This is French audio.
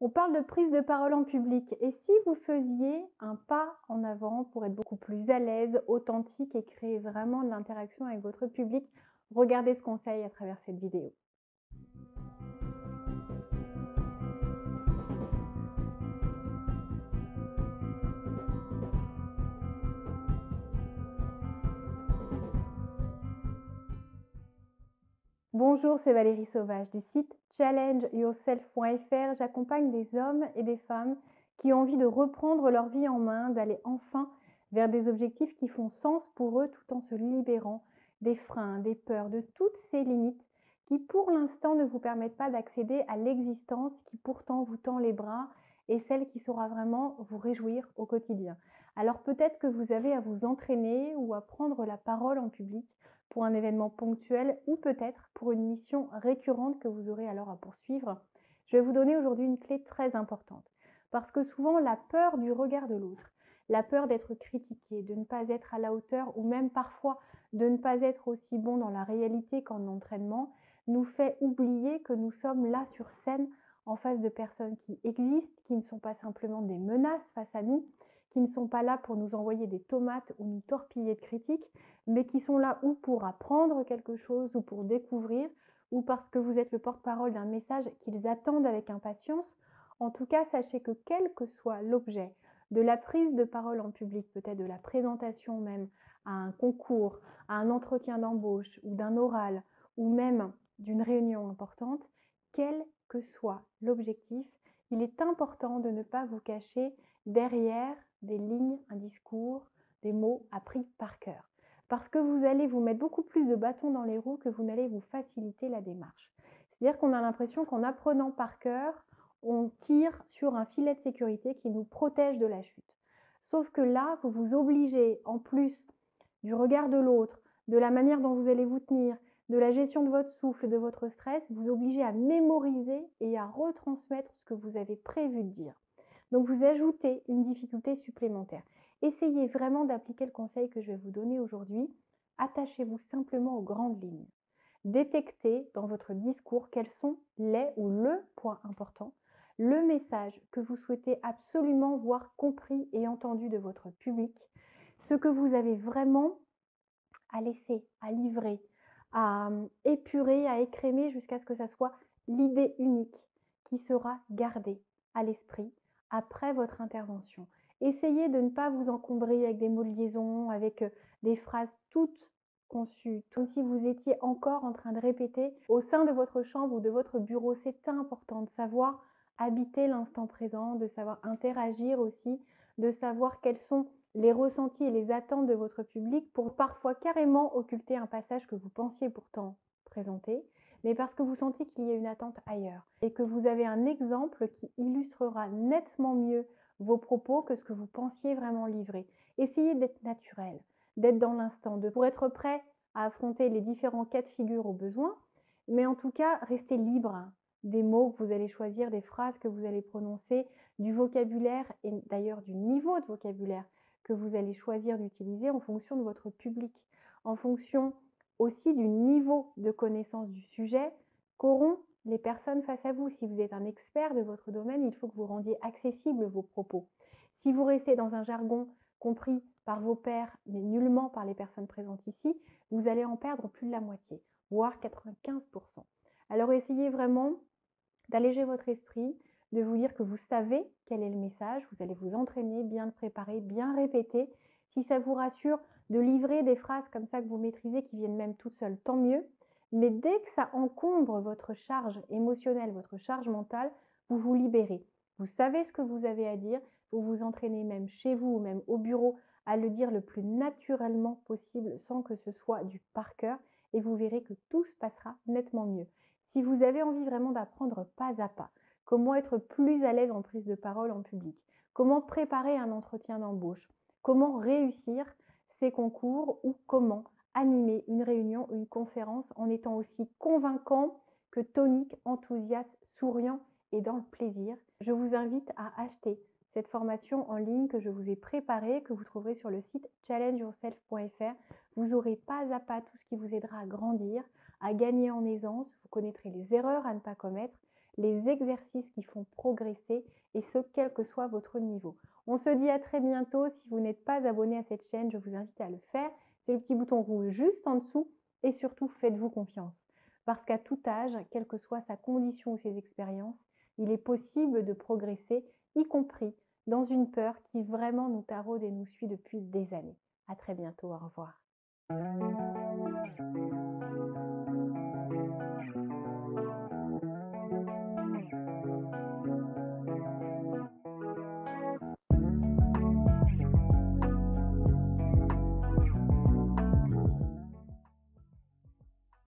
On parle de prise de parole en public et si vous faisiez un pas en avant pour être beaucoup plus à l'aise, authentique et créer vraiment de l'interaction avec votre public, regardez ce conseil à travers cette vidéo. Bonjour, c'est Valérie Sauvage du site challengeyourself.fr. J'accompagne des hommes et des femmes qui ont envie de reprendre leur vie en main, d'aller enfin vers des objectifs qui font sens pour eux tout en se libérant des freins, des peurs, de toutes ces limites qui pour l'instant ne vous permettent pas d'accéder à l'existence qui pourtant vous tend les bras et celle qui saura vraiment vous réjouir au quotidien. Alors peut-être que vous avez à vous entraîner ou à prendre la parole en public pour un événement ponctuel ou peut-être pour une mission récurrente que vous aurez alors à poursuivre. Je vais vous donner aujourd'hui une clé très importante parce que souvent la peur du regard de l'autre, la peur d'être critiqué, de ne pas être à la hauteur ou même parfois de ne pas être aussi bon dans la réalité qu'en entraînement nous fait oublier que nous sommes là sur scène en face de personnes qui existent, qui ne sont pas simplement des menaces face à nous, qui ne sont pas là pour nous envoyer des tomates ou nous torpiller de critiques, mais qui sont là ou pour apprendre quelque chose ou pour découvrir, ou parce que vous êtes le porte-parole d'un message qu'ils attendent avec impatience. En tout cas, sachez que quel que soit l'objet de la prise de parole en public, peut-être de la présentation même à un concours, à un entretien d'embauche ou d'un oral, ou même d'une réunion importante, quel que soit l'objectif, il est important de ne pas vous cacher derrière des lignes, un discours, des mots appris par cœur. Parce que vous allez vous mettre beaucoup plus de bâtons dans les roues que vous n'allez vous faciliter la démarche. C'est-à-dire qu'on a l'impression qu'en apprenant par cœur, on tire sur un filet de sécurité qui nous protège de la chute. Sauf que là, vous vous obligez, en plus du regard de l'autre, de la manière dont vous allez vous tenir, de la gestion de votre souffle, de votre stress, vous obligez à mémoriser et à retransmettre ce que vous avez prévu de dire. Donc vous ajoutez une difficulté supplémentaire. Essayez vraiment d'appliquer le conseil que je vais vous donner aujourd'hui. Attachez-vous simplement aux grandes lignes. Détectez dans votre discours quels sont les ou le point important, le message que vous souhaitez absolument voir compris et entendu de votre public, ce que vous avez vraiment à laisser, à livrer, à épurer, à écrémer jusqu'à ce que ça soit l'idée unique qui sera gardée à l'esprit après votre intervention. Essayez de ne pas vous encombrer avec des mots de liaison, avec des phrases toutes conçues, comme si vous étiez encore en train de répéter au sein de votre chambre ou de votre bureau. C'est important de savoir habiter l'instant présent, de savoir interagir aussi, de savoir quels sont les ressentis et les attentes de votre public pour parfois carrément occulter un passage que vous pensiez pourtant présenter, mais parce que vous sentez qu'il y a une attente ailleurs et que vous avez un exemple qui illustrera nettement mieux vos propos que ce que vous pensiez vraiment livrer. Essayez d'être naturel, d'être dans l'instant, pour être prêt à affronter les différents cas de figure au besoin, mais en tout cas, restez libre des mots que vous allez choisir, des phrases que vous allez prononcer, du vocabulaire et d'ailleurs du niveau de vocabulaire que vous allez choisir d'utiliser en fonction de votre public, en fonction aussi du niveau de connaissance du sujet qu'auront les personnes face à vous. Si vous êtes un expert de votre domaine, il faut que vous rendiez accessibles vos propos. Si vous restez dans un jargon compris par vos pairs, mais nullement par les personnes présentes ici, vous allez en perdre plus de la moitié, voire 95%. Alors essayez vraiment d'alléger votre esprit, de vous dire que vous savez quel est le message, vous allez vous entraîner, bien le préparer, bien répéter. Si ça vous rassure de livrer des phrases comme ça que vous maîtrisez, qui viennent même toutes seules, tant mieux. Mais dès que ça encombre votre charge émotionnelle, votre charge mentale, vous vous libérez. Vous savez ce que vous avez à dire, vous vous entraînez même chez vous ou même au bureau à le dire le plus naturellement possible sans que ce soit du par cœur et vous verrez que tout se passera nettement mieux. Si vous avez envie vraiment d'apprendre pas à pas, comment être plus à l'aise en prise de parole en public, comment préparer un entretien d'embauche, comment réussir ces concours ou comment animer une réunion ou une conférence en étant aussi convaincant que tonique, enthousiaste, souriant et dans le plaisir. Je vous invite à acheter cette formation en ligne que je vous ai préparée, que vous trouverez sur le site challengeyourself.fr. Vous aurez pas à pas tout ce qui vous aidera à grandir, à gagner en aisance, vous connaîtrez les erreurs à ne pas commettre, les exercices qui font progresser et ce, quel que soit votre niveau. On se dit à très bientôt. Si vous n'êtes pas abonné à cette chaîne, je vous invite à le faire. C'est le petit bouton rouge juste en dessous et surtout faites-vous confiance. Parce qu'à tout âge, quelle que soit sa condition ou ses expériences, il est possible de progresser, y compris dans une peur qui vraiment nous taraude et nous suit depuis des années. À très bientôt, au revoir.